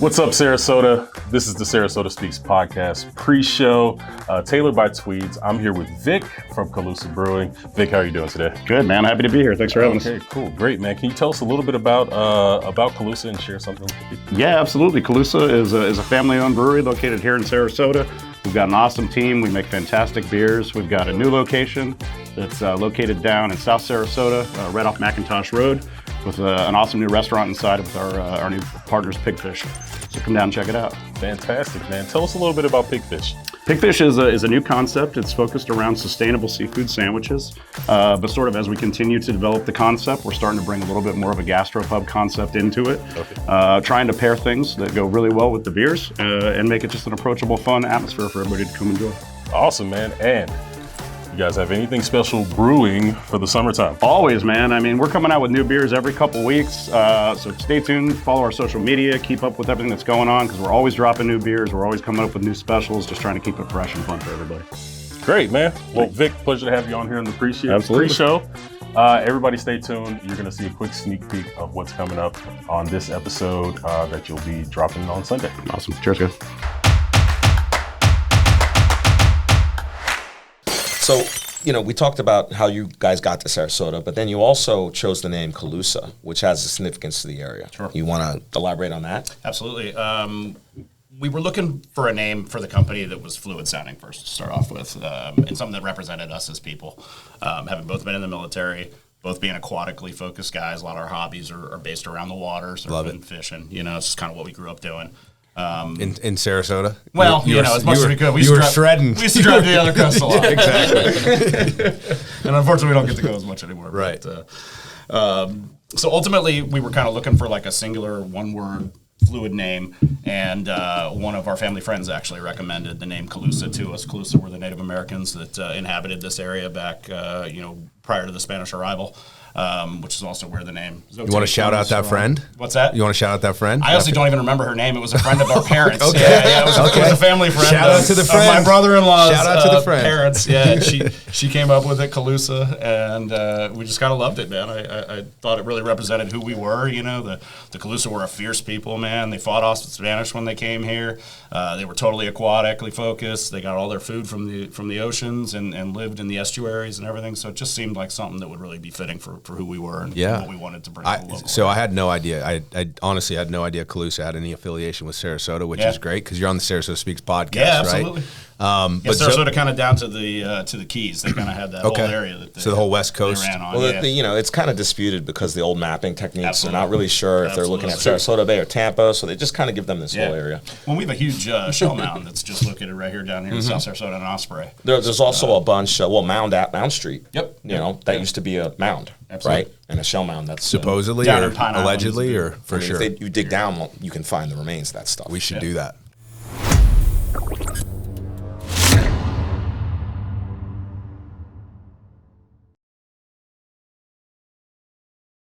What's up, Sarasota? This is the Sarasota SpeaX Podcast Pre-Show, tailored by Tweeds. I'm here with Vic from Calusa Brewing. Vic, how are you doing today? Good, man. Happy to be here. Thanks for having us. Okay, cool. Great, man. Can you tell us a little bit about Calusa and share something with people? Yeah, absolutely. Calusa is a family-owned brewery located here in Sarasota. We've got an awesome team. We make fantastic beers. We've got a new location that's located down in South Sarasota, right off McIntosh Road, with an awesome new restaurant inside with our new partners, PigFish. So come down and check it out. Fantastic, man. Tell us a little bit about PigFish. PigFish is a new concept. It's focused around sustainable seafood sandwiches. But sort of as we continue to develop the concept, we're starting to bring a little bit more of a gastropub concept into it. Okay. Trying to pair things that go really well with the beers and make it just an approachable, fun atmosphere for everybody to come enjoy. Awesome, man. And you guys have anything special brewing for the summertime? Always, man. I mean, we're coming out with new beers every couple weeks. So stay tuned, follow our social media, keep up with everything that's going on because we're always dropping new beers. We're always coming up with new specials, just trying to keep it fresh and fun for everybody. Great, man. Well, Vic, pleasure to have you on here in the pre-show. Everybody stay tuned. You're going to see a quick sneak peek of what's coming up on this episode that you'll be dropping on Sunday. Awesome. Cheers, guys. So, we talked about how you guys got to Sarasota, but then you also chose the name Calusa, which has a significance to the area. Sure. You want to elaborate on that? Absolutely. We were looking for a name for the company that was fluid sounding first to start off with, and something that represented us as people. Having both been in the military, both being aquatically focused guys, a lot of our hobbies are based around the water, surfing, fishing. It's just kind of what we grew up doing. In Sarasota? Well, as much as we could. We were shredding. We used to drive to the other coast a lot. Exactly. And unfortunately, we don't get to go as much anymore. Right. But, so ultimately, we were kind of looking for like a singular one-word fluid name, and one of our family friends actually recommended the name Calusa to us. Calusa were the Native Americans that inhabited this area back, prior to the Spanish arrival. Which is also where the name. You want to shout out that friend? What's that? You want to shout out that friend? I honestly don't even remember her name. It was a friend of our parents. Okay. Yeah, it was a family friend. Shout out to the friend. My brother-in-law's shout out to the friend. Parents. Yeah, and she came up with it, Calusa, and we just kind of loved it, man. I thought it really represented who we were. The Calusa were a fierce people, man. They fought off the Spanish when they came here. They were totally aquatically focused. They got all their food from the oceans and lived in the estuaries and everything. So it just seemed like something that would really be fitting for who we were and what we wanted to bring to the local. So I had no idea. I honestly had no idea Calusa had any affiliation with Sarasota, which is great because you're on the Sarasota SpeaX podcast, yeah, absolutely. Right? But Sarasota kind of down to the Keys. They kind of had that whole area. So the whole West Coast. Ran on. Well, it's kind of disputed because the old mapping techniques are not really sure if they're looking at Sarasota Bay or Tampa, so they just kind of give them this whole area. Well, we have a huge shell mound that's just located right here down here in South Sarasota and Osprey. There's also a bunch, Mound at Mound Street. Yep. That used to be a mound, right? And a shell mound that's supposedly or allegedly or for sure. If you dig down, you can find the remains of that stuff. We should do that.